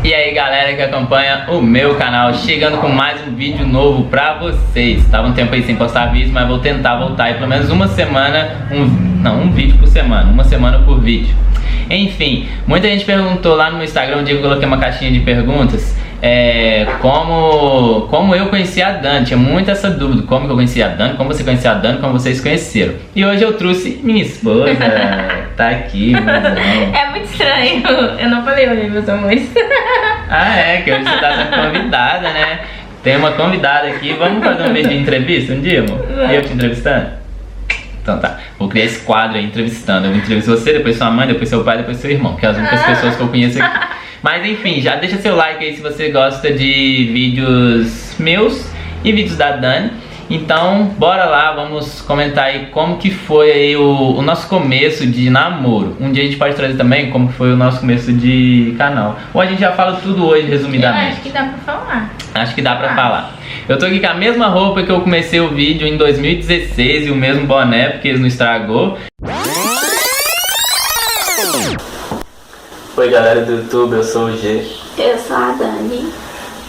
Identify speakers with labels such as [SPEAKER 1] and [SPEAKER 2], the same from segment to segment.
[SPEAKER 1] E aí galera que acompanha o meu canal, chegando com mais um vídeo novo pra vocês. Tava um tempo aí sem postar vídeo, mas vou tentar voltar aí pelo menos uma semana, um vídeo por semana, uma semana por vídeo. Enfim, muita gente perguntou lá no meu Instagram, onde eu coloquei uma caixinha de perguntas, como eu conheci a Dani. Tinha muito essa dúvida, como que eu conheci a Dani, como você conhecia a Dani, como vocês conheceram. E hoje eu trouxe minha esposa, tá aqui,
[SPEAKER 2] É muito estranho, eu não falei oi, meus amores.
[SPEAKER 1] Ah, que hoje você tá sendo convidada, né? Tem uma convidada aqui, vamos fazer um vídeo de entrevista um dia, amor? E eu te entrevistando? Então tá, vou criar esse quadro aí, entrevistando. Eu vou entrevistar você, depois sua mãe, depois seu pai, depois seu irmão, que é as únicas pessoas que eu conheço aqui. Mas enfim, já deixa seu like aí se você gosta de vídeos meus e vídeos da Dani. Então, bora lá, vamos comentar aí como que foi aí o nosso começo de namoro. Um dia a gente pode trazer também como foi o nosso começo de canal. Ou a gente já fala tudo hoje, resumidamente.
[SPEAKER 2] Eu acho que dá pra falar.
[SPEAKER 1] Acho que dá pra falar. Eu tô aqui com a mesma roupa que eu comecei o vídeo em 2016 e o mesmo boné, porque eles não estragou. Oi galera do YouTube, eu sou o G.
[SPEAKER 2] Eu sou a Dani.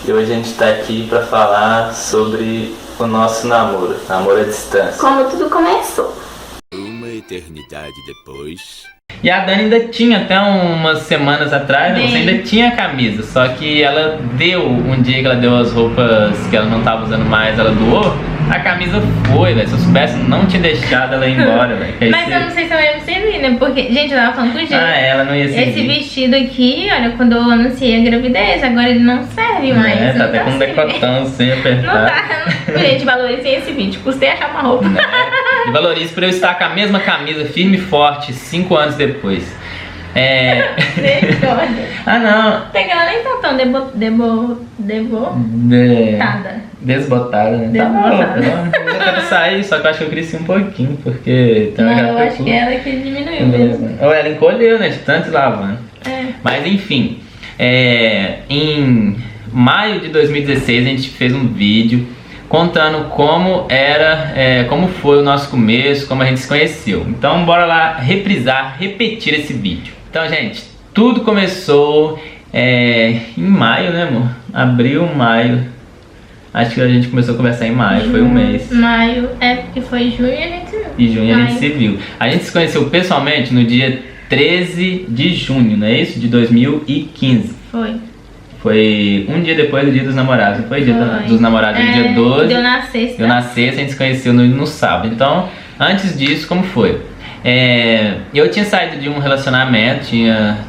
[SPEAKER 1] E hoje a gente tá aqui pra falar sobre o nosso namoro à distância.
[SPEAKER 2] Como tudo começou.
[SPEAKER 3] Uma eternidade depois.
[SPEAKER 1] E a Dani ainda tinha, até umas semanas atrás, né, você ainda tinha a camisa. Só que ela deu, um dia que ela deu as roupas que ela não tava usando mais, ela doou. A camisa foi, velho. Se eu soubesse, não tinha deixado ela ir embora, velho.
[SPEAKER 2] Mas eu não sei se eu ia me servir, né? Porque, gente, eu tava falando com o G.
[SPEAKER 1] Ela não ia servir.
[SPEAKER 2] Esse vestido aqui, olha, quando eu anunciei a gravidez, agora ele não serve mais.
[SPEAKER 1] Tá até com um decotão sem apertar.
[SPEAKER 2] Não tá. Gente, valorizei esse vídeo. Custei achar uma roupa.
[SPEAKER 1] E valorize por eu estar com a mesma camisa, firme e forte, 5 anos depois. Ah, não.
[SPEAKER 2] Pegar ela nem tá tão
[SPEAKER 1] Desbotada, né?
[SPEAKER 2] Desbotada.
[SPEAKER 1] Eu quero sair, só que eu acho que eu cresci um pouquinho, porque...
[SPEAKER 2] Não, eu acho que ela que diminuiu mesmo.
[SPEAKER 1] Ou ela encolheu, né? De tanto lavando. Mas enfim, em maio de 2016 a gente fez um vídeo contando como como foi o nosso começo, como a gente se conheceu. Então bora lá repetir esse vídeo. Então, gente, tudo começou em maio, né, amor? Abril, maio. Acho que a gente começou a conversar em maio, foi um mês.
[SPEAKER 2] Maio, porque foi junho e a gente se viu.
[SPEAKER 1] E junho a gente se viu. A gente se conheceu pessoalmente no dia 13 de junho, não é isso? De 2015. Foi um dia depois do dia dos namorados, não foi? Dia dos namorados, no dia 12.
[SPEAKER 2] Deu na sexta.
[SPEAKER 1] Deu na sexta, a gente se conheceu no sábado. Então, antes disso, como foi? Eu tinha saído de um relacionamento,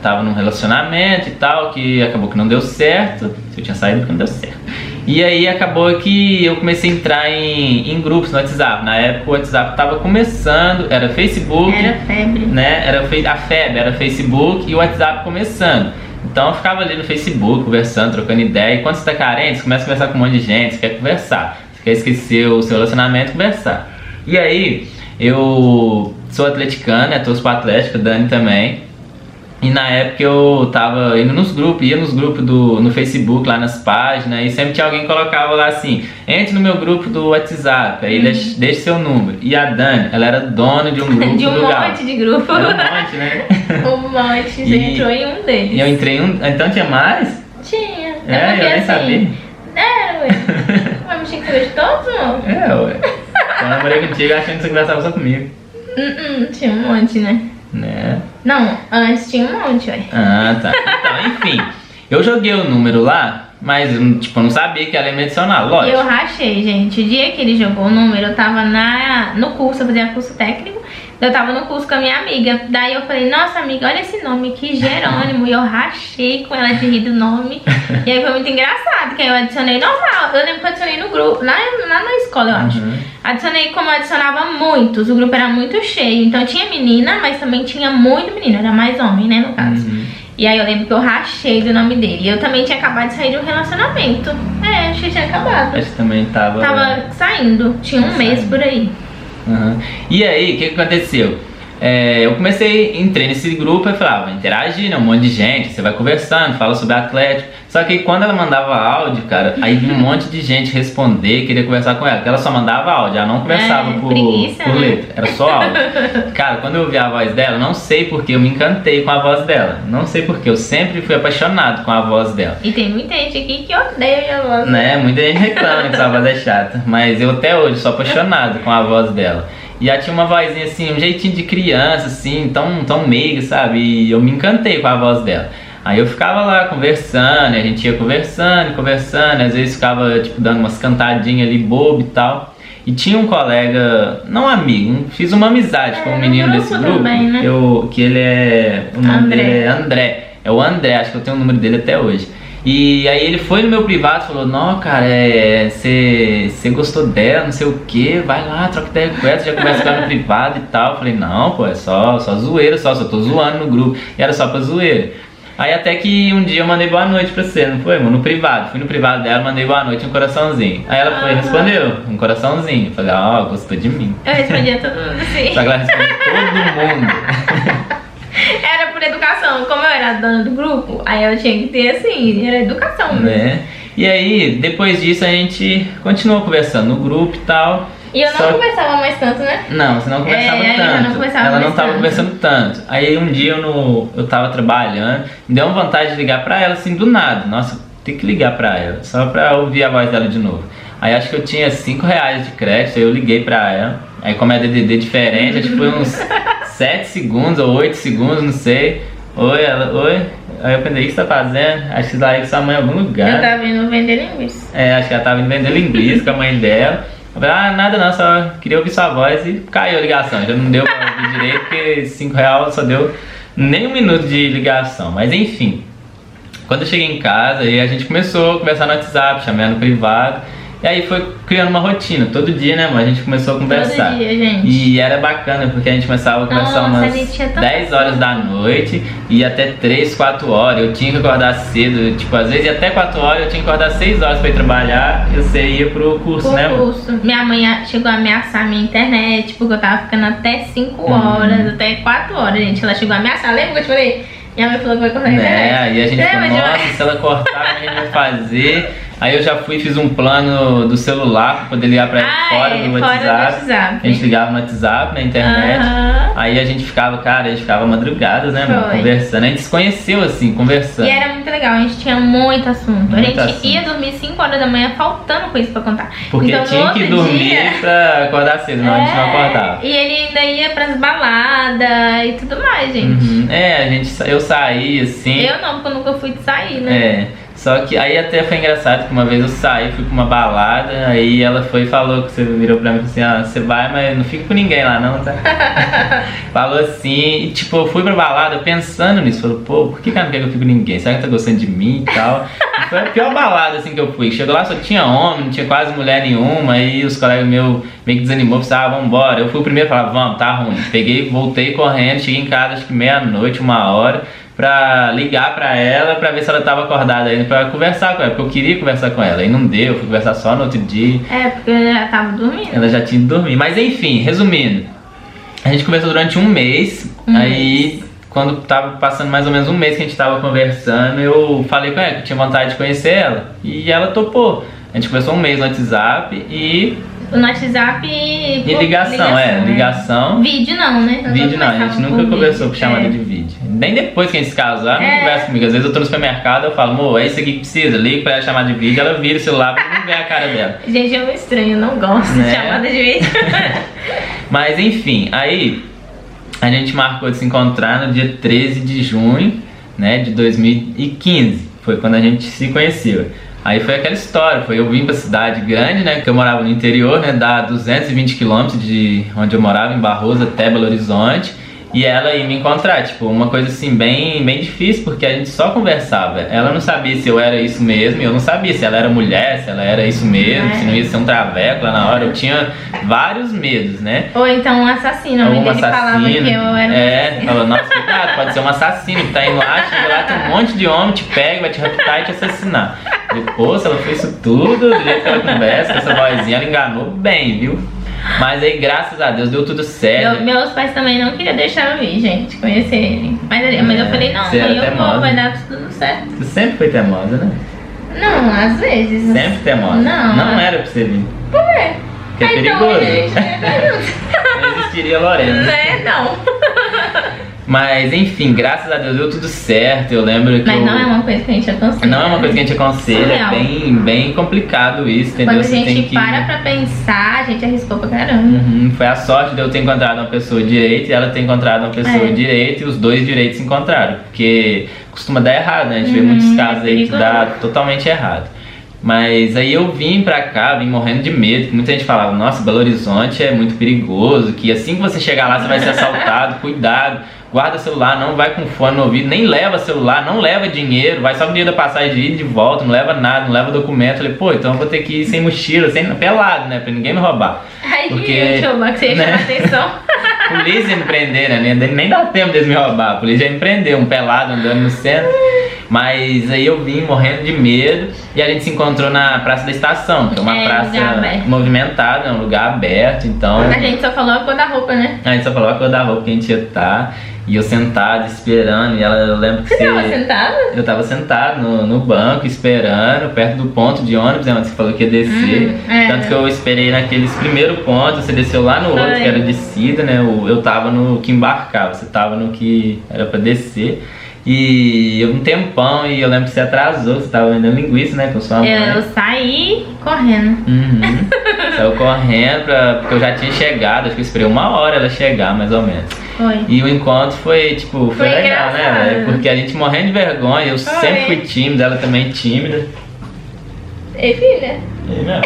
[SPEAKER 1] tava num relacionamento e tal, que acabou que não deu certo. Eu tinha saído porque não deu certo. E aí acabou que eu comecei a entrar em grupos no WhatsApp. Na época o WhatsApp tava começando, era Facebook.
[SPEAKER 2] Era febre.
[SPEAKER 1] Né? A febre era Facebook e o WhatsApp começando. Então eu ficava ali no Facebook, conversando, trocando ideia. E quando você tá carente, você começa a conversar com um monte de gente, você quer conversar. Você quer esquecer o seu relacionamento e conversar. E aí, eu sou atleticano, né? Torço pro Atlético, Dani também. E na época eu tava indo nos grupos, ia nos grupos no Facebook, lá nas páginas, e sempre tinha alguém que colocava lá assim: entre no meu grupo do WhatsApp, aí deixe seu número. E a Dani, ela era dona de um grupo
[SPEAKER 2] de um monte de grupo.
[SPEAKER 1] Era um monte, né?
[SPEAKER 2] Um monte, você entrou em um deles.
[SPEAKER 1] E eu entrei em um, então tinha mais?
[SPEAKER 2] Tinha.
[SPEAKER 1] Eu nem sabia.
[SPEAKER 2] Ué. Mas não tinha que saber de todos, não?
[SPEAKER 1] Ué. Eu namorei contigo achando que você conversava só comigo.
[SPEAKER 2] Tinha um monte, né? Não, antes tinha um monte, ué.
[SPEAKER 1] Ah, tá. Então, enfim, eu joguei o número lá, mas tipo, eu não sabia que ela ia me adicionar, lógico.
[SPEAKER 2] Eu rachei, gente. O dia que ele jogou o número, eu tava no curso, eu fazia curso técnico. Eu tava no curso com a minha amiga. Daí eu falei, nossa amiga, olha esse nome aqui, Jerônimo. E eu rachei com ela de rir do nome. E aí foi muito engraçado, que aí eu adicionei normal. Eu lembro que eu adicionei no grupo, lá na escola, eu acho. Adicionei como eu adicionava muitos, o grupo era muito cheio. Então tinha menina, mas também tinha muito menino, era mais homem, né, no caso. E aí eu lembro que eu rachei do nome dele. E eu também tinha acabado de sair de um relacionamento. Acho que tinha acabado.
[SPEAKER 1] Acho que também tava
[SPEAKER 2] saindo, tinha um mês por aí.
[SPEAKER 1] E aí, o que aconteceu? eu entrei nesse grupo e falava, interagir, né? Um monte de gente, você vai conversando, fala sobre Atlético. Só que quando ela mandava áudio, cara, aí vinha um monte de gente responder, queria conversar com ela, porque ela só mandava áudio, ela não conversava por letra, era só áudio. Cara, quando eu ouvi a voz dela, não sei porque eu me encantei com a voz dela. Não sei porque, eu sempre fui apaixonado com a voz dela.
[SPEAKER 2] E tem muita gente aqui que odeia a voz.
[SPEAKER 1] Né? Muita gente reclama que essa voz é chata, mas eu até hoje sou apaixonado com a voz dela. E ela tinha uma vozinha assim, um jeitinho de criança, assim, tão meiga, sabe? E eu me encantei com a voz dela. Aí eu ficava lá conversando, e a gente ia conversando, às vezes ficava tipo dando umas cantadinhas ali bobo e tal. E tinha um colega, não amigo, fiz uma amizade com um menino desse grupo,
[SPEAKER 2] também, né?
[SPEAKER 1] que ele o nome dele é André. É o André, acho que eu tenho o número dele até hoje. E aí ele foi no meu privado e falou, não, cara, você gostou dela, não sei o que, vai lá, troca ideia com ela, você já conversa com ela no privado e tal. Eu falei, não, pô, é só zoeira, só tô zoando no grupo. E era só pra zoeira. Aí até que um dia eu mandei boa noite pra você, não foi, mano? No privado, fui no privado dela, mandei boa noite, um coraçãozinho. Aí ela foi, respondeu, um coraçãozinho. Eu falei, gostou de mim.
[SPEAKER 2] Eu respondia todo mundo assim.
[SPEAKER 1] Só que ela respondeu todo mundo.
[SPEAKER 2] Era por educação, como eu era dona do grupo, aí eu tinha que ter assim, era educação mesmo.
[SPEAKER 1] Né? E aí, depois disso a gente continuou conversando no grupo e tal.
[SPEAKER 2] E eu não conversava mais tanto, né?
[SPEAKER 1] Não, você não conversava tanto. Ela não tava conversando tanto. Aí um dia eu tava trabalhando, me deu uma vontade de ligar pra ela assim do nada. Nossa, tem que ligar pra ela, só pra ouvir a voz dela de novo. Aí acho que eu tinha R$5 de crédito, aí eu liguei pra ela. Aí como é DDD diferente, acho que foi uns 7 segundos ou 8 segundos, não sei. Oi, ela, oi. Aí eu pensei, o que você tá fazendo? Acho que você tá aí com sua mãe em algum lugar.
[SPEAKER 2] Eu tava indo vender linguiça.
[SPEAKER 1] Acho que ela tava indo vender linguiça com a mãe dela. Eu falei, nada não, só queria ouvir sua voz e caiu a ligação. Já não deu pra ouvir direito, porque R$5 só deu nem 1 minuto de ligação. Mas enfim, quando eu cheguei em casa, aí a gente começou a conversar no WhatsApp, chamei ela no privado. E aí foi criando uma rotina, todo dia, né, amor? A gente começou a conversar.
[SPEAKER 2] Todo dia, gente.
[SPEAKER 1] E era bacana, porque a gente começava a conversar umas 10 horas da noite e até 3, 4 horas. Eu tinha que acordar cedo, tipo, às vezes até 4 horas, eu tinha que acordar 6 horas pra ir trabalhar e você ia pro curso, né, amor?
[SPEAKER 2] Minha mãe chegou a ameaçar a minha internet, porque eu tava ficando até 5 horas, até 4 horas, gente. Ela chegou a ameaçar, lembra que eu te falei? Minha mãe falou que vai cortar a internet.
[SPEAKER 1] E a gente falou, nossa, se ela cortar, o que a gente vai fazer? Aí eu já fui e fiz um plano do celular pra poder ligar pra ela fora do WhatsApp. A gente ligava no WhatsApp, na internet. Aí a gente ficava, madrugadas, né, mano, conversando. A gente se conheceu assim, conversando.
[SPEAKER 2] E era muito legal, a gente tinha muito assunto. A gente ia dormir 5 horas da manhã faltando coisa pra contar.
[SPEAKER 1] Porque então, tinha que dormir pra acordar cedo, senão a gente não acordava.
[SPEAKER 2] E ele ainda ia pras baladas e tudo mais, gente.
[SPEAKER 1] Eu saí assim.
[SPEAKER 2] Eu não, porque eu nunca fui de sair, né?
[SPEAKER 1] Só que aí até foi engraçado que uma vez eu saí, fui pra uma balada, aí ela foi e falou que você virou pra mim assim, você vai, mas não fica com ninguém lá não, tá? Falou assim, e tipo, eu fui pra balada pensando nisso, falou, pô, por que ela não quer que eu fique com ninguém? Será que tá gostando de mim e tal? E foi a pior balada assim que eu fui, chegou lá só tinha homem, não tinha quase mulher nenhuma, aí os colegas meus meio que desanimou, falaram, vambora. Eu fui o primeiro e falava, vamos, tá ruim. Peguei, voltei correndo, cheguei em casa acho que 00:30, 1h, pra ligar pra ela, pra ver se ela tava acordada ainda, pra conversar com ela, porque eu queria conversar com ela, e não deu, fui conversar só no outro dia.
[SPEAKER 2] Porque ela já tava dormindo.
[SPEAKER 1] Ela já tinha dormido, mas enfim, resumindo, a gente conversou durante 1 mês, aí quando tava passando mais ou menos 1 mês que a gente tava conversando, eu falei com ela que eu tinha vontade de conhecer ela, e ela topou. A gente conversou 1 mês no WhatsApp e...
[SPEAKER 2] No WhatsApp
[SPEAKER 1] e ligação.
[SPEAKER 2] Vídeo não, né?
[SPEAKER 1] Vídeo não, a gente nunca conversou por chamada de vídeo. Nem depois que a gente se casou, ela não conversa comigo. Às vezes eu tô no supermercado, eu falo, amor, é isso aqui que precisa. Ligo pra ela chamar de vídeo, ela vira o celular pra não ver a cara dela.
[SPEAKER 2] Gente, eu estranho, eu não gosto de chamada de vídeo.
[SPEAKER 1] Mas enfim, aí a gente marcou de se encontrar no dia 13 de junho, né, de 2015. Foi quando a gente se conheceu. Aí foi aquela história, eu vim pra cidade grande, né, que eu morava no interior, né, dá 220 quilômetros de onde eu morava, em Barroso, até Belo Horizonte. E ela ia me encontrar, tipo, uma coisa assim bem difícil, porque a gente só conversava. Ela não sabia se eu era isso mesmo, e eu não sabia se ela era mulher, se ela era isso mesmo, se não ia ser um traveco lá na hora. Eu tinha vários medos, né?
[SPEAKER 2] Ou então um assassino, a mãe dele falava que eu era
[SPEAKER 1] falou, nossa, cuidado, pode ser um assassino que tá indo lá, chega lá, tem um monte de homem, te pega, vai te raptar e te assassinar. Depois, ela fez isso tudo, do jeito que ela conversa, com essa vozinha, ela enganou bem, viu? Mas aí, graças a Deus, deu tudo certo.
[SPEAKER 2] Meus pais também não queriam deixar eu ir, gente, conhecer ele. Mas eu falei, não,
[SPEAKER 1] Você
[SPEAKER 2] mãe,
[SPEAKER 1] era
[SPEAKER 2] eu vou,
[SPEAKER 1] teimosa.
[SPEAKER 2] vai dar tudo certo.
[SPEAKER 1] Você sempre foi teimosa, né?
[SPEAKER 2] Não, às vezes.
[SPEAKER 1] Sempre teimosa.
[SPEAKER 2] Não.
[SPEAKER 1] Não era pra você vir.
[SPEAKER 2] Por quê?
[SPEAKER 1] Porque é
[SPEAKER 2] Então,
[SPEAKER 1] perigoso.
[SPEAKER 2] gente,
[SPEAKER 1] Não existiria Lorena.
[SPEAKER 2] né? Não.
[SPEAKER 1] Mas enfim, graças a Deus deu tudo certo. Eu lembro que.
[SPEAKER 2] Mas não é uma coisa que a gente aconselha.
[SPEAKER 1] Não é uma coisa que a gente aconselha, é
[SPEAKER 2] Surreal.
[SPEAKER 1] bem complicado isso, entendeu?
[SPEAKER 2] Quando a
[SPEAKER 1] Você
[SPEAKER 2] gente
[SPEAKER 1] tem que...
[SPEAKER 2] para pra pensar, a gente arriscou pra caramba.
[SPEAKER 1] Uhum, foi a sorte de eu ter encontrado uma pessoa direita e ela ter encontrado uma pessoa
[SPEAKER 2] É.
[SPEAKER 1] direita e os dois direitos se encontraram. Porque costuma dar errado, né? A gente vê muitos casos aí que
[SPEAKER 2] perigoso.
[SPEAKER 1] dá totalmente errado. Mas aí eu vim pra cá, vim morrendo de medo, que muita gente falava, nossa, Belo Horizonte é muito perigoso, que assim que você chegar lá você vai ser assaltado, cuidado, guarda celular, não vai com fone no ouvido, nem leva celular, não leva dinheiro, vai só no dia da passagem de ida e de volta, não leva nada, não leva documento. Eu falei, pô, então eu vou ter que ir sem mochila, sem pelado, né, pra ninguém me roubar.
[SPEAKER 2] Ai,
[SPEAKER 1] Porque,
[SPEAKER 2] gente, que você ia
[SPEAKER 1] né?
[SPEAKER 2] chamar atenção.
[SPEAKER 1] A polícia ia me prender, né? Nem dá tempo deles me roubar. A polícia ia me prender, um pelado andando no centro. Mas aí eu vim morrendo de medo e a gente se encontrou na Praça da Estação, que é uma
[SPEAKER 2] lugar
[SPEAKER 1] praça
[SPEAKER 2] aberto.
[SPEAKER 1] movimentada, é um lugar aberto, então
[SPEAKER 2] A gente só falou a cor da roupa, né?
[SPEAKER 1] a gente só falou a cor da roupa que a gente ia estar. E eu sentado, esperando, e ela, eu lembro que
[SPEAKER 2] Você tava sentado?
[SPEAKER 1] eu tava sentado no banco, esperando, perto do ponto de ônibus, né, onde você falou que ia descer. Tanto que eu esperei naqueles primeiros pontos, você desceu lá no outro,
[SPEAKER 2] Foi.
[SPEAKER 1] que era descida, né? Eu tava no que embarcava, você tava no que era pra descer. E eu um tempão, e eu lembro que você atrasou, você tava vendendo linguiça, né, com sua mãe.
[SPEAKER 2] Eu saí correndo.
[SPEAKER 1] Uhum. Saiu correndo, porque eu já tinha chegado, acho que eu esperei 1 hora ela chegar, mais ou menos.
[SPEAKER 2] Foi.
[SPEAKER 1] E o encontro foi, tipo, foi
[SPEAKER 2] Foi
[SPEAKER 1] legal, né,
[SPEAKER 2] engraçado.
[SPEAKER 1] velho? Porque a gente morrendo de vergonha, eu
[SPEAKER 2] Foi.
[SPEAKER 1] sempre fui tímido, ela também tímida.
[SPEAKER 2] Ei, filha.
[SPEAKER 1] E, meu,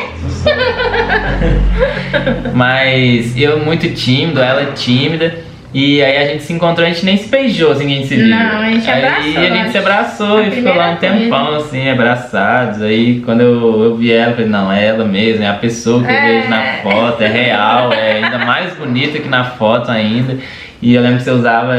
[SPEAKER 1] mas eu muito tímido, ela tímida. E aí a gente se encontrou, a gente nem se beijou, assim, que a gente se viu.
[SPEAKER 2] Não, a gente
[SPEAKER 1] aí
[SPEAKER 2] abraçou,
[SPEAKER 1] a gente se abraçou
[SPEAKER 2] a
[SPEAKER 1] e ficou lá um
[SPEAKER 2] primeira
[SPEAKER 1] tempão,
[SPEAKER 2] coisa.
[SPEAKER 1] assim, abraçados. Aí quando eu vi ela, eu falei, não, é ela mesmo, é a pessoa que eu vejo na foto, é real, é ainda mais bonita que na foto ainda. E eu lembro que você usava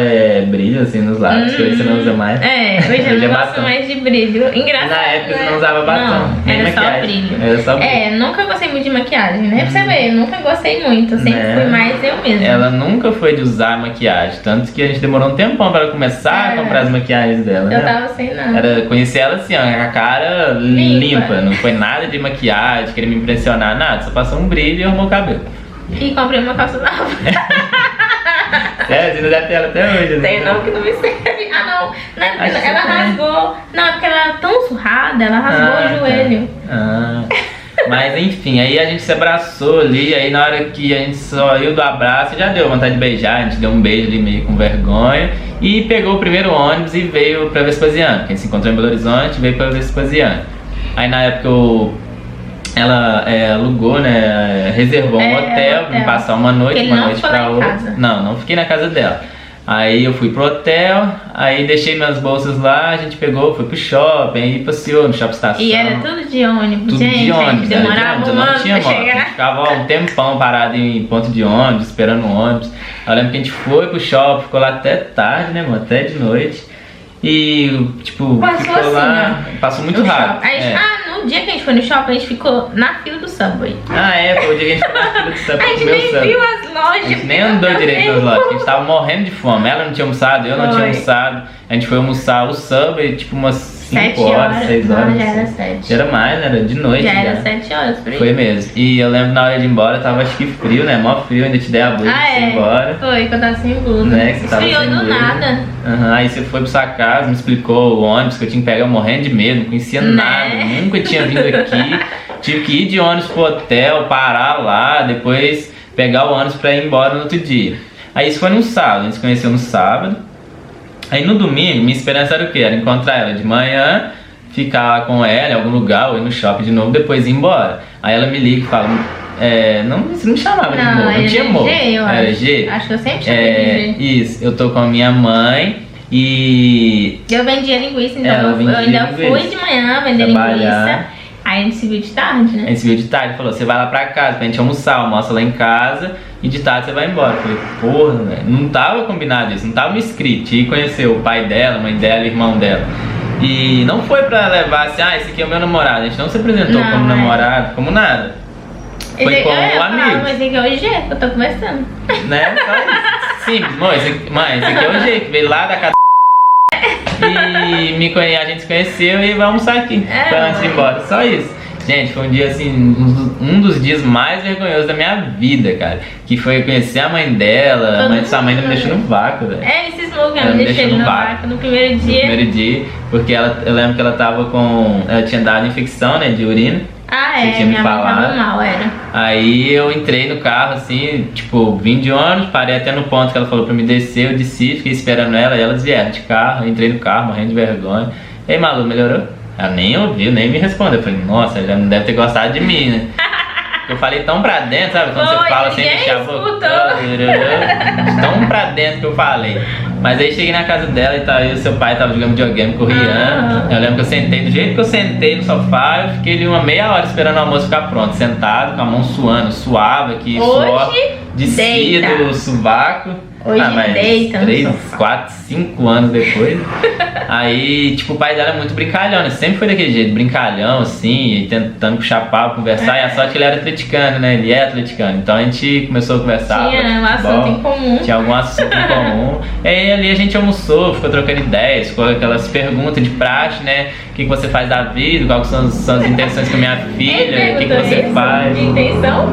[SPEAKER 1] brilho, assim, nos lábios, que hoje você não usa mais.
[SPEAKER 2] É, hoje eu
[SPEAKER 1] Hoje é
[SPEAKER 2] não gosto
[SPEAKER 1] batom.
[SPEAKER 2] mais de brilho. Engraçado.
[SPEAKER 1] Na época você
[SPEAKER 2] né?
[SPEAKER 1] não usava batom,
[SPEAKER 2] Não,
[SPEAKER 1] nem
[SPEAKER 2] era só
[SPEAKER 1] maquiagem.
[SPEAKER 2] brilho.
[SPEAKER 1] Era só brilho.
[SPEAKER 2] É, nunca gostei muito de maquiagem, né? Pra você ver, eu nunca gostei muito. Eu sempre
[SPEAKER 1] Né?
[SPEAKER 2] fui mais eu mesma.
[SPEAKER 1] Ela nunca foi de usar maquiagem, tanto que a gente demorou um tempão para ela começar a comprar as maquiagens dela,
[SPEAKER 2] Eu
[SPEAKER 1] né?
[SPEAKER 2] tava sem nada.
[SPEAKER 1] Era conhecer ela assim, ó, com a cara limpa, não foi nada de maquiagem, querer me impressionar, nada, só passou um brilho e arrumou o cabelo.
[SPEAKER 2] E comprei uma calça nova.
[SPEAKER 1] Sério, você não deve ter ela até hoje, né?
[SPEAKER 2] Tem não que não me serve. Ah, não. Não é porque
[SPEAKER 1] Acho que
[SPEAKER 2] ela
[SPEAKER 1] você tem.
[SPEAKER 2] rasgou. Não, é porque ela era tão surrada, ela rasgou o
[SPEAKER 1] tá.
[SPEAKER 2] joelho.
[SPEAKER 1] Ah. Mas enfim, aí a gente se abraçou ali, aí na hora que a gente saiu do abraço, já deu vontade de beijar, a gente deu um beijo ali meio com vergonha e pegou o primeiro ônibus e veio pra Vespasiano, que a gente se encontrou em Belo Horizonte e veio pra Vespasiano. Aí na época ela alugou, né, reservou um hotel pra me passar uma noite,
[SPEAKER 2] Ele
[SPEAKER 1] uma
[SPEAKER 2] não
[SPEAKER 1] noite
[SPEAKER 2] ficou
[SPEAKER 1] pra
[SPEAKER 2] lá em
[SPEAKER 1] outra.
[SPEAKER 2] casa.
[SPEAKER 1] Não fiquei na casa dela. Aí eu fui pro hotel, aí deixei minhas bolsas lá, a gente pegou, foi pro shopping, aí passeou no shopping estação.
[SPEAKER 2] E era tudo de ônibus,
[SPEAKER 1] Tudo
[SPEAKER 2] gente.
[SPEAKER 1] de ônibus, era de
[SPEAKER 2] demorava
[SPEAKER 1] ônibus, eu
[SPEAKER 2] um
[SPEAKER 1] não
[SPEAKER 2] ano
[SPEAKER 1] tinha
[SPEAKER 2] pra
[SPEAKER 1] moto. A gente
[SPEAKER 2] chegar.
[SPEAKER 1] ficava ó, um tempão parado em ponto de ônibus, esperando o ônibus. Eu lembro que a gente foi pro shopping, ficou lá até tarde, né, mano? Até de noite. E, tipo,
[SPEAKER 2] Passou
[SPEAKER 1] ficou
[SPEAKER 2] assim,
[SPEAKER 1] lá, passou muito
[SPEAKER 2] No
[SPEAKER 1] rápido.
[SPEAKER 2] shopping. Aí,
[SPEAKER 1] É.
[SPEAKER 2] no dia que a gente foi no shopping, a gente ficou na fila do Subway.
[SPEAKER 1] Foi o dia que a gente foi na fila do Subway
[SPEAKER 2] A gente
[SPEAKER 1] comer o
[SPEAKER 2] nem
[SPEAKER 1] Subway.
[SPEAKER 2] viu as lojas.
[SPEAKER 1] A gente nem andou direito nas lojas, a gente tava morrendo de fome. Ela não tinha almoçado, eu não tinha
[SPEAKER 2] Foi.
[SPEAKER 1] almoçado. A gente foi almoçar o Subway, tipo, umas 5
[SPEAKER 2] 7
[SPEAKER 1] horas, 6 horas.
[SPEAKER 2] Não, já era
[SPEAKER 1] assim.
[SPEAKER 2] 7.
[SPEAKER 1] Era mais, né? Era de noite.
[SPEAKER 2] Já era 7 horas por aí.
[SPEAKER 1] Foi mesmo. E eu lembro na hora de ir embora, tava acho que frio, né? Mó frio, ainda te dei a blusa pra você ir embora.
[SPEAKER 2] Foi, que eu tava sem blusa.
[SPEAKER 1] Né? Que você tava
[SPEAKER 2] Esfriou
[SPEAKER 1] sem
[SPEAKER 2] do
[SPEAKER 1] blusa.
[SPEAKER 2] nada.
[SPEAKER 1] Aí você foi pra sua casa, me explicou o ônibus que eu tinha que pegar morrendo de medo, não conhecia
[SPEAKER 2] Né?
[SPEAKER 1] nada, nunca tinha vindo aqui. Tive que ir de ônibus pro hotel, parar lá, depois pegar o ônibus pra ir embora no outro dia. Aí isso foi no sábado, a gente se conheceu no sábado. Aí no domingo, minha esperança era o quê? Era encontrar ela de manhã, ficar com ela em algum lugar, ou ir no shopping de novo, depois ir embora. Aí ela me liga e fala, você não me chamava de
[SPEAKER 2] Não,
[SPEAKER 1] amor, não
[SPEAKER 2] era
[SPEAKER 1] tinha amor.
[SPEAKER 2] G, eu
[SPEAKER 1] Era
[SPEAKER 2] acho.
[SPEAKER 1] G?
[SPEAKER 2] Acho que eu sempre chamei de G.
[SPEAKER 1] Isso, eu tô com a minha mãe e
[SPEAKER 2] Eu vendia linguiça, então
[SPEAKER 1] Ela
[SPEAKER 2] eu
[SPEAKER 1] vendia
[SPEAKER 2] ainda
[SPEAKER 1] linguiça.
[SPEAKER 2] fui de manhã vender
[SPEAKER 1] Trabalhar.
[SPEAKER 2] linguiça. Aí a gente se viu de tarde,
[SPEAKER 1] a
[SPEAKER 2] né?
[SPEAKER 1] gente se viu de tarde, falou, você vai lá pra casa pra gente almoçar, almoça lá em casa e de tarde você vai embora. Eu falei, porra, velho, não tava combinado isso, não tava no script. E conhecer o pai dela, a mãe dela, o irmão dela. E não foi pra levar assim, esse aqui é o meu namorado. A gente não se apresentou
[SPEAKER 2] Não,
[SPEAKER 1] como
[SPEAKER 2] é.
[SPEAKER 1] namorado, como nada. Foi com um amigo.
[SPEAKER 2] Mas esse aqui é o jeito que eu tô conversando.
[SPEAKER 1] Né? Só isso. Simples, mãe, esse aqui é o jeito. Veio lá da casa e a gente se conheceu e vai almoçar aqui. Antes de ir embora. Só isso. Gente, foi um dia assim, um dos dias mais vergonhosos da minha vida, cara. Que foi conhecer a mãe dela. Sua mãe ainda me deixou no vácuo, velho.
[SPEAKER 2] Ele cismou que eu me deixei no vácuo no primeiro dia.
[SPEAKER 1] No primeiro dia, porque eu lembro que ela tava com. Ela tinha dado infecção, né, de urina.
[SPEAKER 2] Você tinha
[SPEAKER 1] me falado.
[SPEAKER 2] Tava mal, era.
[SPEAKER 1] Aí eu entrei no carro assim, tipo, vim de ônibus, parei até no ponto que ela falou pra me descer, eu desci, fiquei esperando ela e elas vieram de carro, eu entrei no carro morrendo de vergonha. Ei, Malu, melhorou? Ela nem ouviu, nem me respondeu. Eu falei, nossa, ela não deve ter gostado de mim, né? Eu falei tão pra dentro, sabe? Quando você fala sem mexer a boca. Tão pra dentro que eu falei. Mas aí cheguei na casa dela e tal, e o seu pai tava jogando videogame com o Rian. Eu lembro que eu sentei, do jeito que eu sentei no sofá, eu fiquei ali uma meia hora esperando o almoço ficar pronto, sentado, com a mão suando, suava aqui, suor descia do sovaco.
[SPEAKER 2] Hoje
[SPEAKER 1] mas
[SPEAKER 2] deita
[SPEAKER 1] 3, 4, 5 anos depois. Aí, tipo, o pai dela é muito brincalhão, né? Sempre foi daquele jeito, brincalhão, assim, e tentando puxar papo, conversar. E a sorte que ele era atleticano, né? Ele é atleticano. Então a gente começou a conversar.
[SPEAKER 2] Tinha um assunto em comum.
[SPEAKER 1] Tinha algum assunto em comum. E aí ali a gente almoçou, ficou trocando ideias, ficou aquelas perguntas de praxe, né? O que você faz da vida, quais são as intenções com a minha filha, o que você faz.
[SPEAKER 2] De intenção?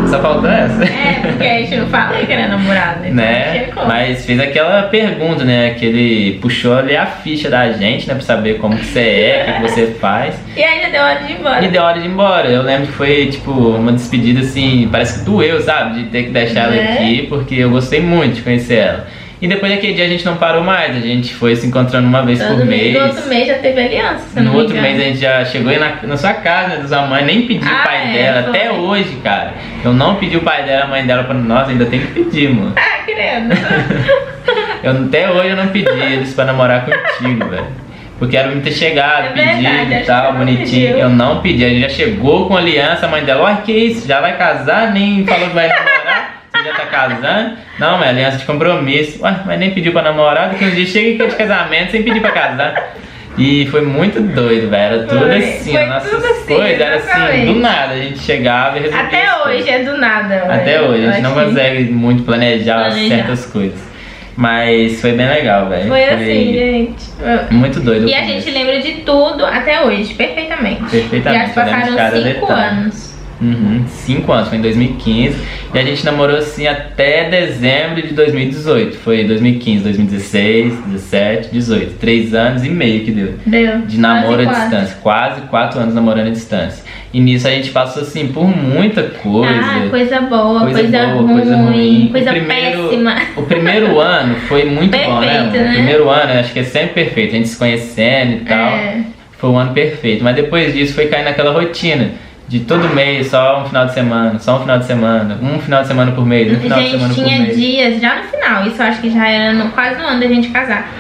[SPEAKER 1] Só faltou essa?
[SPEAKER 2] Porque a gente não fala que era namorada. Então
[SPEAKER 1] né? Mas fez aquela pergunta, né? Que ele puxou ali a ficha da gente, né? Pra saber como que você é, o que você faz.
[SPEAKER 2] E ainda deu hora de ir embora.
[SPEAKER 1] E deu hora de ir embora. Eu lembro que foi, tipo, uma despedida assim, parece que doeu, sabe? De ter que deixar ela aqui, porque eu gostei muito de conhecer ela. E depois daquele dia a gente não parou mais, a gente foi se encontrando uma vez por mês.
[SPEAKER 2] No outro mês já teve aliança, se
[SPEAKER 1] No outro mês a gente já chegou aí na sua casa, né, da sua mãe, nem pediu o pai dela,
[SPEAKER 2] foi.
[SPEAKER 1] até hoje, cara. Eu não pedi o pai dela, a mãe dela pra nós, ainda tem que pedir, mano.
[SPEAKER 2] Querendo.
[SPEAKER 1] Até hoje eu não pedi eles pra namorar contigo, velho. Porque era pra me ter chegado, pedido e tal, bonitinho.
[SPEAKER 2] pediu.
[SPEAKER 1] Eu não pedi, a gente já chegou com aliança, a mãe dela, olha que isso, já vai casar, nem falou que vai namorar. Você já tá casando? Não, mas aliança de compromisso. Ué, mas nem pediu pra namorar, daqui uns dias chega de casamento sem pedir pra casar. E foi muito doido, velho. Era tudo assim, nossas coisas, era assim, do nada. A gente chegava e resolvia.
[SPEAKER 2] Até hoje é do nada.
[SPEAKER 1] Até hoje, a gente não consegue muito planejar certas coisas. Mas foi bem legal, velho.
[SPEAKER 2] Foi assim, gente.
[SPEAKER 1] Muito doido.
[SPEAKER 2] E a gente lembra de tudo até hoje, perfeitamente.
[SPEAKER 1] Perfeitamente.
[SPEAKER 2] Já se passaram 5 anos.
[SPEAKER 1] 5 anos, foi em 2015. E a gente namorou assim até dezembro de 2018. Foi 2015, 2016, 17, 18. 3 anos e meio que deu. De namoro à distância. Quase 4 anos namorando à distância. E nisso a gente passou assim por muita coisa.
[SPEAKER 2] Coisa boa, coisa ruim, coisa péssima.
[SPEAKER 1] O primeiro ano foi muito bom, né? O primeiro ano eu acho que é sempre perfeito. A gente se conhecendo e tal. Foi um ano perfeito. Mas depois disso foi cair naquela rotina. De todo mês, só um final de semana, só um final de semana, um final de semana por mês, um final de semana por mês.
[SPEAKER 2] Gente, tinha dias, já no final, isso eu acho que já era quase no ano da gente casar.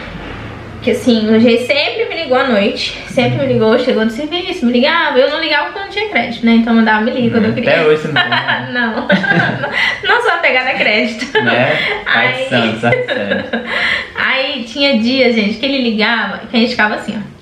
[SPEAKER 2] Que assim, o G sempre me ligou à noite, sempre me ligou, chegou do serviço, me ligava. Eu não ligava porque eu não tinha crédito, né? Então eu mandava me liga quando eu queria.
[SPEAKER 1] Até hoje você não tem.
[SPEAKER 2] Não sou apegada a crédito.
[SPEAKER 1] Né? Pai de santo, sério.
[SPEAKER 2] Aí tinha dias, gente, que ele ligava e que a gente ficava assim, ó.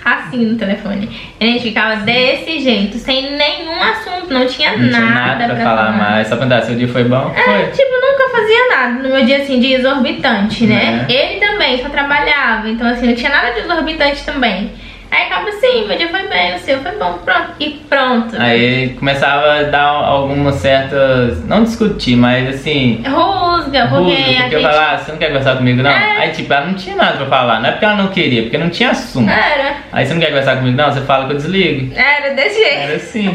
[SPEAKER 2] Assim no telefone. E a gente ficava desse jeito, sem nenhum assunto, não tinha nada
[SPEAKER 1] pra falar mais. Só perguntar, seu dia foi bom? Foi.
[SPEAKER 2] Tipo, nunca fazia nada no meu dia assim de exorbitante, né? Ele também só trabalhava, então assim, não tinha nada de exorbitante também. Aí acaba assim, meu dia foi bem, o seu foi bom, pronto. E pronto.
[SPEAKER 1] Aí começava a dar algumas certas. Não discutir, mas assim.
[SPEAKER 2] Rusga, porque
[SPEAKER 1] eu falava, você não quer conversar comigo, não? Aí tipo, ela não tinha nada pra falar. Não é porque ela não queria, porque não tinha assunto. Aí você não quer conversar comigo, não? Você fala que eu desligo.
[SPEAKER 2] Era desse jeito.
[SPEAKER 1] Era assim.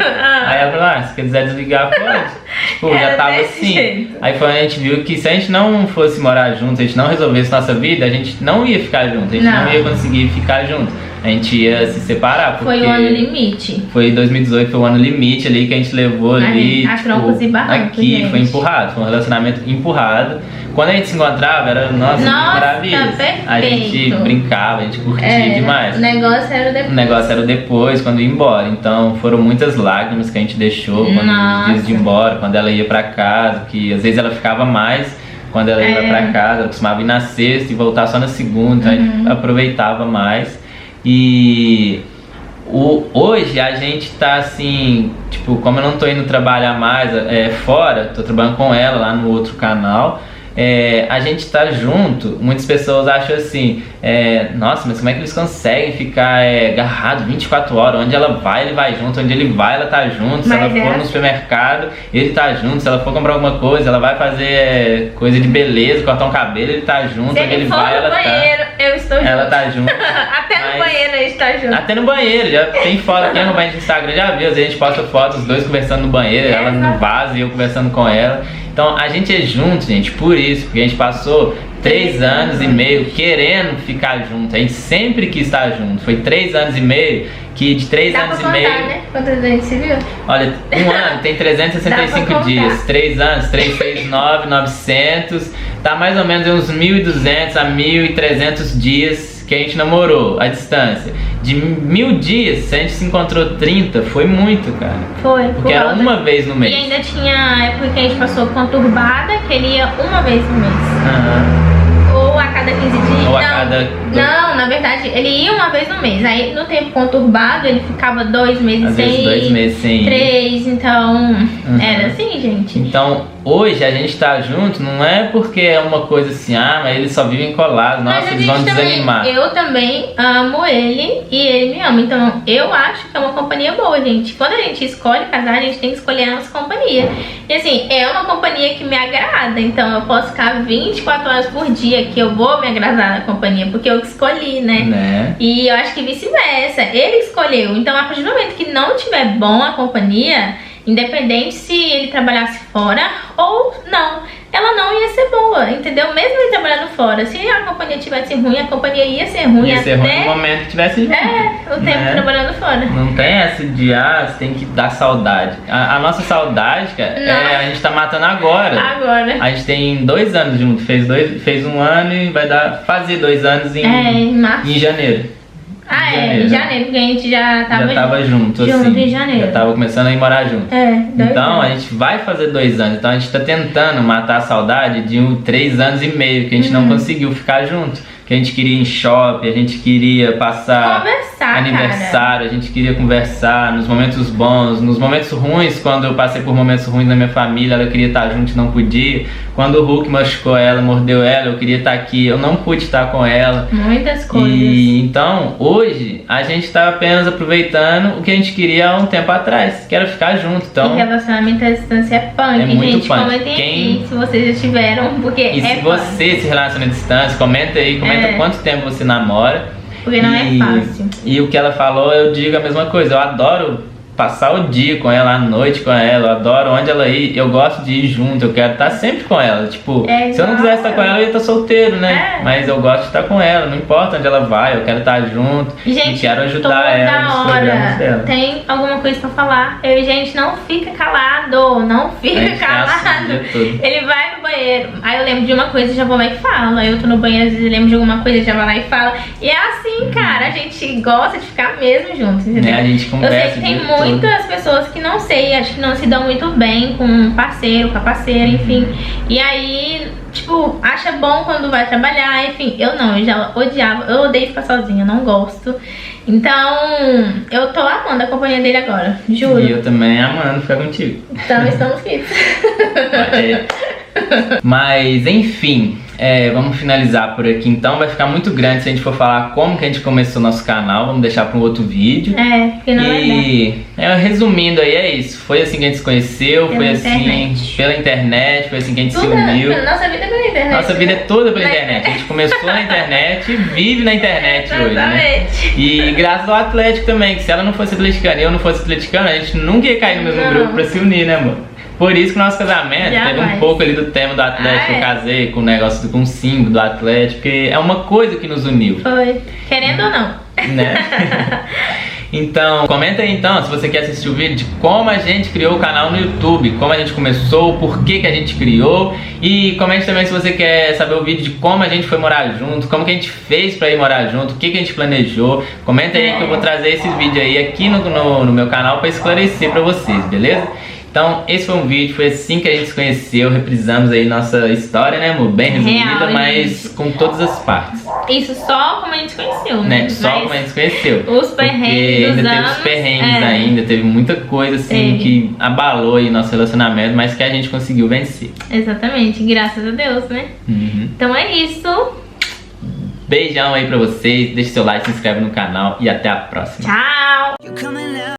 [SPEAKER 1] Aí ela falou, se quiser desligar, pode. Tipo, já tava assim.
[SPEAKER 2] Jeito.
[SPEAKER 1] Aí foi, a gente viu que se a gente não fosse morar juntos, a gente não resolvesse nossa vida, a gente não ia ficar junto. A gente não ia conseguir ficar junto. A gente ia se separar, porque...
[SPEAKER 2] Foi o ano limite.
[SPEAKER 1] Foi 2018, foi o ano limite ali que a gente levou ali,
[SPEAKER 2] a troncos e barrancos,
[SPEAKER 1] aqui,
[SPEAKER 2] gente.
[SPEAKER 1] foi empurrado, foi um relacionamento empurrado. Quando a gente se encontrava, era, nossa maravilha. A gente brincava, a gente curtia demais.
[SPEAKER 2] O negócio era o depois.
[SPEAKER 1] O negócio era o depois, quando ia embora. Então foram muitas lágrimas que a gente deixou quando nos dias de ir embora, quando ela ia pra casa, que às vezes ela ficava mais quando ela ia pra casa, ela costumava ir na sexta e voltar só na segunda, então a gente aproveitava mais. E Hoje a gente tá assim, tipo, como eu não tô indo trabalhar mais fora, tô trabalhando com ela lá no outro canal. A gente tá junto, muitas pessoas acham assim, nossa, mas como é que eles conseguem ficar agarrado 24 horas? Onde ela vai, ele vai junto, onde ele vai, ela tá junto. Se ela for no supermercado, ele tá junto. Se ela for comprar alguma coisa, ela vai fazer coisa de beleza, cortar um cabelo, ele tá junto.
[SPEAKER 2] Se ele for no banheiro, eu estou junto.
[SPEAKER 1] Ela tá junto.
[SPEAKER 2] Até no banheiro ele está junto.
[SPEAKER 1] Até no banheiro, já tem foto, quem acompanha no Instagram já viu, às vezes a gente posta fotos, os dois conversando no banheiro, ela no vaso e eu conversando com ela. Então a gente é junto, gente, por isso, porque a gente passou 3 anos e meio querendo ficar junto. A gente sempre quis estar junto. Foi 3 anos e meio que de 3 anos e meio.
[SPEAKER 2] Né? Quantos anos a gente se viu?
[SPEAKER 1] Olha, um ano tem 365 dias. 3 anos, 369, 900. Tá mais ou menos uns 1.200 a 1.300 dias que a gente namorou à distância. De 1000 dias, se a gente se encontrou 30, foi muito, cara.
[SPEAKER 2] Foi.
[SPEAKER 1] Porque era uma vez no mês.
[SPEAKER 2] E ainda tinha época que a gente passou conturbada, que ele ia uma vez no mês. Ou a cada 15 dias.
[SPEAKER 1] Ou a cada...
[SPEAKER 2] Não, na verdade, ele ia uma vez no mês. Aí no tempo conturbado, ele ficava 2 meses sem ir.
[SPEAKER 1] 2 meses sem ir.
[SPEAKER 2] 3, então... Era assim, gente.
[SPEAKER 1] Então, hoje a gente tá junto, não é porque é uma coisa assim, mas eles só vivem colados, nossa, eles vão desanimar.
[SPEAKER 2] Eu também amo ele e ele me ama. Então, eu acho que é uma companhia boa, gente. Quando a gente escolhe casar, a gente tem que escolher a nossa companhia. E assim, é uma companhia que me agrada. Então, eu posso ficar 24 horas por dia que eu vou me agradar na companhia, porque eu que escolhi, né? E eu acho que vice-versa. Ele escolheu. Então, a partir do momento que não tiver bom a companhia, independente se ele trabalhasse fora ou não, ela não ia ser boa, entendeu? Mesmo ele trabalhando fora, se a companhia tivesse ruim, a companhia ia ser ruim.
[SPEAKER 1] Ia ser ruim no momento que tivesse junto.
[SPEAKER 2] O tempo trabalhando fora.
[SPEAKER 1] Não tem essa de, você tem que dar saudade. A nossa saudade, cara, a gente tá matando agora. A gente tem 2 anos junto, fez 1 ano e vai fazer 2 anos em janeiro.
[SPEAKER 2] Em janeiro, porque a gente já tava
[SPEAKER 1] junto assim,
[SPEAKER 2] em janeiro.
[SPEAKER 1] Já tava começando a ir morar junto. Então a gente vai fazer 2 anos. Então a gente tá tentando matar a saudade de 3 anos e meio que a gente não conseguiu ficar junto. Que a gente queria ir em shopping, a gente queria passar aniversário, a gente queria conversar nos momentos bons, nos momentos ruins. Quando eu passei por momentos ruins na minha família, ela queria estar junto e não podia. Quando o Hulk machucou ela, mordeu ela, eu queria estar aqui, eu não pude estar com ela.
[SPEAKER 2] Muitas coisas.
[SPEAKER 1] E então, hoje, a gente tá apenas aproveitando o que a gente queria há um tempo atrás, que era ficar junto. Então,
[SPEAKER 2] e relacionamento à distância é punk,
[SPEAKER 1] muito
[SPEAKER 2] gente.
[SPEAKER 1] punk.
[SPEAKER 2] Comentem aqui se vocês já tiveram, porque
[SPEAKER 1] e se você se relaciona à distância, comenta aí, quanto tempo você namora.
[SPEAKER 2] Porque não é fácil.
[SPEAKER 1] E o que ela falou, eu digo a mesma coisa. Eu adoro passar o dia com ela, a noite com ela, eu adoro onde ela ir, eu gosto de ir junto, eu quero estar sempre com ela, tipo, se eu não quisesse estar com ela, eu ia estar solteiro, né? Mas eu gosto de estar com ela, não importa onde ela vai, eu quero estar junto.
[SPEAKER 2] Gente,
[SPEAKER 1] e quero ajudar ela nos programas dela.
[SPEAKER 2] Tem alguma coisa pra falar? Gente, não fica calado, não fica calado. Ele vai no banheiro, aí eu lembro de uma coisa e já vou lá e falo, aí eu tô no banheiro, às vezes eu lembro de alguma coisa e já vou lá e falo. E é assim, cara, a gente gosta de ficar mesmo juntos, entendeu?
[SPEAKER 1] A gente conversa.
[SPEAKER 2] Eu sei que tem muitas pessoas que não sei, acho que não se dão muito bem com um parceiro, com a parceira, enfim. E aí, tipo, acha bom quando vai trabalhar, enfim. Eu não, eu já odiava, eu odeio ficar sozinha, não gosto. Então, eu tô amando a companhia dele agora, juro.
[SPEAKER 1] E eu também amando ficar contigo.
[SPEAKER 2] Então, estamos fixos.
[SPEAKER 1] Mas, enfim, vamos finalizar por aqui então. Vai ficar muito grande se a gente for falar como que a gente começou nosso canal. Vamos deixar para um outro vídeo.
[SPEAKER 2] Porque não
[SPEAKER 1] resumindo aí, é isso. Foi assim que a gente se conheceu, foi assim pela internet, foi assim que a gente se uniu.
[SPEAKER 2] Nossa vida é pela internet.
[SPEAKER 1] Nossa vida é toda pela internet. A gente começou na internet e vive na internet hoje, né? E graças ao Atlético também, que se ela não fosse atleticana e eu não fosse atleticana, a gente nunca ia cair no mesmo grupo pra se unir, né, amor? Por isso que o nosso casamento teve um pouco ali do tema do Atlético. Eu casei com o negócio, com o símbolo do Atlético, porque é uma coisa que nos uniu.
[SPEAKER 2] Foi, querendo ou não.
[SPEAKER 1] Né? Então, comenta aí então se você quer assistir o vídeo de como a gente criou o canal no YouTube, como a gente começou, por que a gente criou. E comente também se você quer saber o vídeo de como a gente foi morar junto, como que a gente fez pra ir morar junto, o que a gente planejou. Comenta aí que eu vou trazer esse vídeo aí aqui no meu canal pra esclarecer pra vocês, beleza? Então, esse foi um vídeo, foi assim que a gente se conheceu, reprisamos aí nossa história, né, amor? Bem resumida,
[SPEAKER 2] Real,
[SPEAKER 1] mas
[SPEAKER 2] gente.
[SPEAKER 1] com todas as partes.
[SPEAKER 2] Isso só como a gente se conheceu,
[SPEAKER 1] Né? Só
[SPEAKER 2] Mas
[SPEAKER 1] como a gente se conheceu.
[SPEAKER 2] os perrengues
[SPEAKER 1] Porque
[SPEAKER 2] dos
[SPEAKER 1] ainda teve os
[SPEAKER 2] anos,
[SPEAKER 1] perrengues ainda, teve muita coisa assim
[SPEAKER 2] Teve.
[SPEAKER 1] que abalou aí nosso relacionamento, mas que a gente conseguiu vencer.
[SPEAKER 2] Exatamente, graças a Deus, né?
[SPEAKER 1] Uhum.
[SPEAKER 2] Então é isso.
[SPEAKER 1] Beijão aí pra vocês, deixe seu like, se inscreve no canal e até a próxima.
[SPEAKER 2] Tchau!
[SPEAKER 4] You're coming out.